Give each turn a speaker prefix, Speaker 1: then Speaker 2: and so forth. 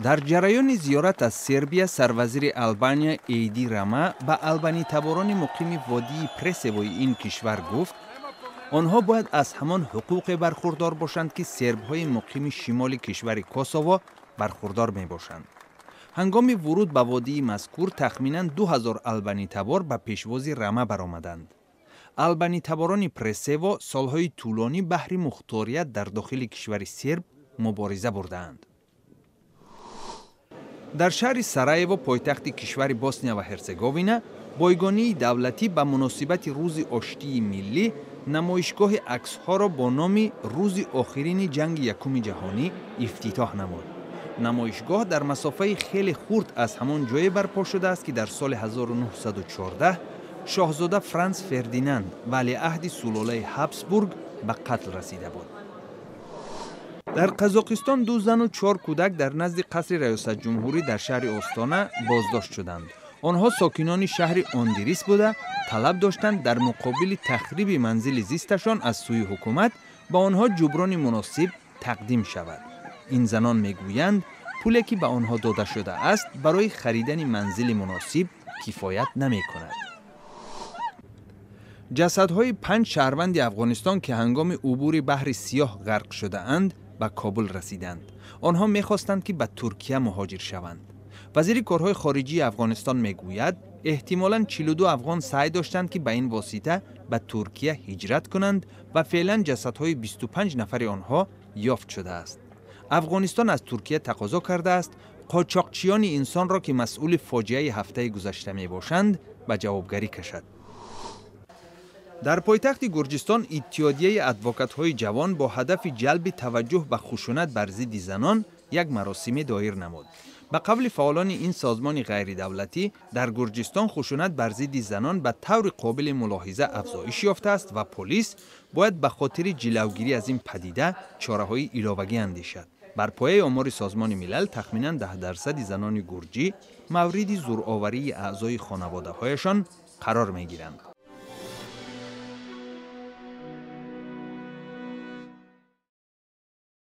Speaker 1: در جریان زیارت از سربیا سروزیر آلبانیا ایدی راما به آلبانی تباران مقیم وادی پرسوی این کشور گفت آنها باید از همان حقوق برخوردار باشند که سرب‌های مقیم شمال کشور کوسوو برخوردار می باشند. هنگام ورود به وادی مذکور تخمیناً 2000 آلبانی تبار به پیشواز راما برآمدند. آلبانی تباران پرسوو سالهای طولانی بهر مختاریت در داخل کشور سرب مبارزه بردند. در شهر سرایوو پایتخت کشور بوسنیا و هرزگوین بایگانی دولتی به مناسبت روز آشتی ملی نمایشگاه عکس‌ها را با نام روز آخرین جنگ یکم جهانی افتتاح نمود. نمایشگاه در مسافه خیلی خرد از همان جای برپا شده است که در سال 1914 شاهزاده فرانس فردیناند ولیعهد سلطه هابسبورگ به قتل رسیده بود. در قزاقستان 2 زن و 4 کودک در نزد قصر ریاست جمهوری در شهر استانا بازداشت شدند. آنها ساکنان شهر آندریس بوده طلب داشتند در مقابل تخریب منزل زیستشان از سوی حکومت به آنها جبران مناسب تقدیم شود. این زنان میگویند پولی که به آنها داده شده است برای خریدن منزل مناسب کفایت نمی کند. جسدهای 5 شهروند افغانستان که هنگام عبور بحر سیاه غرق شده اند به کابل رسیدند. آنها می‌خواستند که به ترکیه مهاجر شوند. وزیر کارهای خارجی افغانستان میگوید احتمالاً 42 افغان سعی داشتند که به این واسطه به ترکیه هجرت کنند و فعلاً جسدهای 25 نفر آنها یافت شده است. افغانستان از ترکیه تقاضا کرده است قاچاقچیان انسان را که مسئول فاجعه هفته گذشته میباشند به جوابگری کشد. در پایتخت گرجستان اتحادیه ادوکات‌های جوان با هدف جلب توجه به خشونت بر ضد زنان یک مراسم دایر نمود. به قول فعالان این سازمان غیر دولتی در گرجستان خشونت بر ضد زنان به طور قابل ملاحظه افزایش یافته است و پلیس باید به خاطر جلوگیری از این پدیده چاره‌های علاوه‌ای اندیشد. بر پایه آمار سازمان ملل تخمیناً 10% زنان گرجی مورد زورآوری اعضای خانواده‌هایشان قرار می‌گیرند.